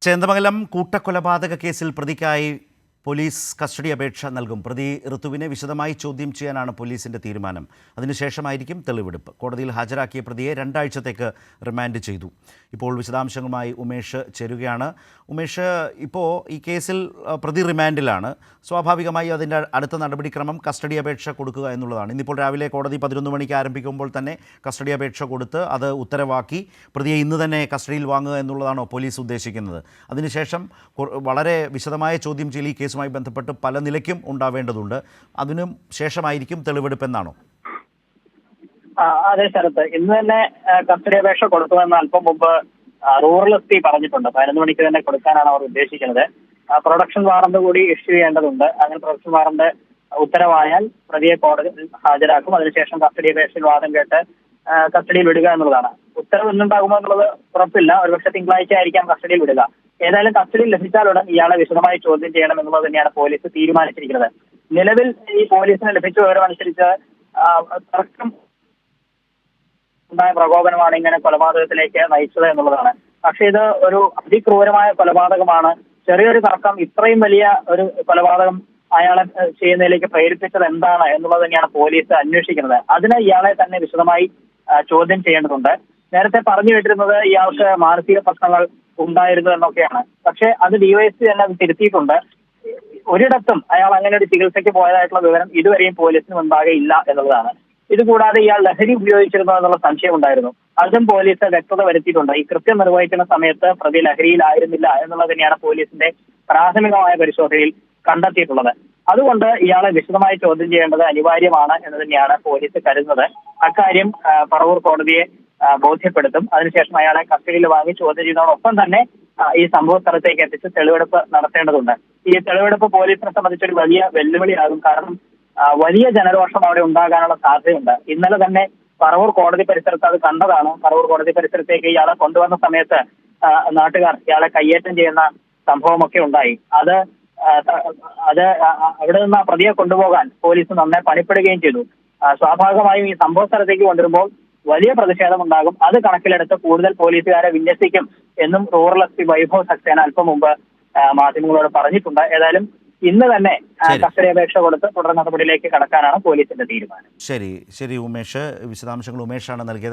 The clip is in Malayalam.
ചേന്ദമംഗലം കൂട്ടക്കൊലപാതക കേസിൽ പ്രതിക്കായി പോലീസ് കസ്റ്റഡി അപേക്ഷ നൽകും. പ്രതി ഋതുവിനെ വിശദമായി ചോദ്യം ചെയ്യാനാണ് പോലീസിന്റെ തീരുമാനം. അതിനുശേഷമായിരിക്കും തെളിവെടുപ്പ്. കോടതിയിൽ ഹാജരാക്കിയ പ്രതിയെ 2 ആഴ്ചത്തേക്ക് റിമാൻഡ് ചെയ്തു. ഇപ്പോൾ വിശദാംശങ്ങളുമായി ഉമേഷ് ചേരുകയാണ്. ഉമേഷ്, ഇപ്പോൾ ഈ കേസിൽ പ്രതി റിമാൻഡിലാണ്. സ്വാഭാവികമായി അതിൻ്റെ അടുത്ത നടപടിക്രമം കസ്റ്റഡി അപേക്ഷ കൊടുക്കുക എന്നുള്ളതാണ്. ഇന്നിപ്പോൾ രാവിലെ കോടതി 11 മണിക്ക് ആരംഭിക്കുമ്പോൾ തന്നെ കസ്റ്റഡി അപേക്ഷ കൊടുത്ത് അത് ഉത്തരവാക്കി പ്രതിയെ ഇന്ന് തന്നെ കസ്റ്റഡിയിൽ വാങ്ങുക എന്നുള്ളതാണോ പോലീസ് ഉദ്ദേശിക്കുന്നത്? അതിനുശേഷം വളരെ വിശദമായ ചോദ്യം ചെയ്യൽ ഈ കേസുമായി ബന്ധപ്പെട്ട് പല നിലയ്ക്കും ഉണ്ടാവേണ്ടതുണ്ട്. അതിനും ശേഷമായിരിക്കും തെളിവെടുപ്പെന്നാണോ? അതെ ശരത്ത്, ഇന്ന് തന്നെ കസ്റ്റഡി അപേക്ഷ കൊടുക്കുമെന്ന് അല്പം മുമ്പ് റൂറൽ എസ് പി പറഞ്ഞിട്ടുണ്ട്. 11 മണിക്ക് തന്നെ കൊടുക്കാനാണ് അവർ ഉദ്ദേശിക്കുന്നത്. പ്രൊഡക്ഷൻ വാറന്റ് കൂടി ഇഷ്യൂ ചെയ്യേണ്ടതുണ്ട്. അങ്ങനെ പ്രൊഡക്ഷൻ വാറന്റ് ഉത്തരവായാൽ പ്രതിയെ കോടതിയിൽ ഹാജരാക്കും. അതിനുശേഷം കസ്റ്റഡി അപേക്ഷയിൽ വാദം കേട്ട് കസ്റ്റഡിയിൽ വിടുക എന്നുള്ളതാണ്. ഉത്തരവ് ഇന്നുണ്ടാകുമോ എന്നുള്ളത് ഉറപ്പില്ല. ഒരുപക്ഷെ തിങ്കളാഴ്ച ആയിരിക്കാം കസ്റ്റഡിയിൽ വിടുക. ഏതായാലും കസ്റ്റഡിയിൽ ലഭിച്ചാലുടൻ ഇയാളെ വിശദമായി ചോദ്യം ചെയ്യണം എന്നുള്ളത് തന്നെയാണ് പോലീസ് തീരുമാനിച്ചിരിക്കുന്നത്. നിലവിൽ ഈ പോലീസിന് ലഭിച്ച വിവരമനുസരിച്ച് തർക്കം ഉണ്ടായ പ്രകോപനമാണ് ഇങ്ങനെ കൊലപാതകത്തിലേക്ക് നയിച്ചത് എന്നുള്ളതാണ്. പക്ഷെ ഇത് ഒരു അതിക്രൂരമായ കൊലപാതകമാണ്. ചെറിയൊരു തർക്കം ഇത്രയും വലിയ ഒരു കൊലപാതകം അയാളെ ചെയ്യുന്നതിലേക്ക് പ്രേരിപ്പിച്ചത് എന്താണ് എന്നുള്ളത് തന്നെയാണ് പോലീസ് അന്വേഷിക്കുന്നത്. അതിന് ഇയാളെ തന്നെ വിശദമായി ചോദ്യം ചെയ്യേണ്ടതുണ്ട്. നേരത്തെ പറഞ്ഞു കേട്ടിരുന്നത് ഇയാൾക്ക് മാനസിക പ്രശ്നങ്ങൾ ഉണ്ടായിരുന്നു എന്നൊക്കെയാണ്. പക്ഷെ അത് ഡിവൈഎസ്പി തന്നെ അത് തിരുത്തിയിട്ടുണ്ട്. ഒരിടത്തും അയാൾ അങ്ങനെ ഒരു ചികിത്സയ്ക്ക് പോയതായിട്ടുള്ള വിവരം ഇതുവരെയും പോലീസിന് മുൻപാകെ ഇല്ല എന്നുള്ളതാണ്. ഇതുകൂടാതെ ഇയാൾ ലഹരി ഉപയോഗിച്ചിരുന്നോ എന്നുള്ള സംശയം ഉണ്ടായിരുന്നു. അതും പോലീസ് വ്യക്തത വരുത്തിയിട്ടുണ്ട്. ഈ കൃത്യം നിർവഹിക്കുന്ന സമയത്ത് പ്രതി ലഹരിയിലായിരുന്നില്ല എന്നുള്ളത് തന്നെയാണ് പോലീസിന്റെ പ്രാഥമികമായ പരിശോധനയിൽ കണ്ടെത്തിയിട്ടുള്ളത്. അതുകൊണ്ട് ഇയാളെ വിശദമായി ചോദ്യം ചെയ്യേണ്ടത് അനിവാര്യമാണ് എന്ന് തന്നെയാണ് പോലീസ് കരുതുന്നത്. അക്കാര്യം പറവൂർ കോടതിയെ ബോധ്യപ്പെടുത്തും. അതിനുശേഷം അയാളെ കസ്റ്റഡിയിൽ വാങ്ങി ചോദ്യം ചെയ്യുന്നതോടൊപ്പം തന്നെ ഈ സംഭവ സ്ഥലത്തേക്ക് എത്തിച്ച് തെളിവെടുപ്പ് നടത്തേണ്ടതുണ്ട്. ഈ തെളിവെടുപ്പ് പോലീസിനെ സംബന്ധിച്ചൊരു വലിയ വെല്ലുവിളിയാകും. കാരണം വലിയ ജനരോഷം അവിടെ ഉണ്ടാകാനുള്ള സാധ്യതയുണ്ട്. ഇന്നലെ തന്നെ പറവൂർ കോടതി പരിസരത്ത് അത് കണ്ടതാണ്. പറവൂർ കോടതി പരിസരത്തേക്ക് ഇയാളെ കൊണ്ടുവന്ന സമയത്ത് നാട്ടുകാർ ഇയാളെ കയ്യേറ്റം ചെയ്യുന്ന സംഭവമൊക്കെ ഉണ്ടായി. അത് അവിടെ നിന്ന് ആ പ്രതിയെ കൊണ്ടുപോകാൻ പോലീസ് നന്നായി പണിപ്പെടുകയും ചെയ്തു. സ്വാഭാവികമായും ഈ സംഭവ സ്ഥലത്തേക്ക് കൊണ്ടുവരുമ്പോൾ വലിയ പ്രതിഷേധം ഉണ്ടാകും. അത് കണക്കിലെടുത്ത് കൂടുതൽ പോലീസുകാരെ വിന്യസിക്കും എന്നും rural S P Vaibhav Saxena അല്പം മുമ്പ് മാധ്യമങ്ങളോട് പറഞ്ഞിട്ടുണ്ട്. ഏതായാലും ഇന്ന് തന്നെ കസ്റ്റഡി അപേക്ഷ കൊടുത്ത് തുടർ നടപടിയിലേക്ക് കടക്കാനാണ് പോലീസിന്റെ തീരുമാനം. ശരി ഉമേഷ്, വിശദാംശങ്ങൾ ഉമേഷാണ് നൽകിയത്.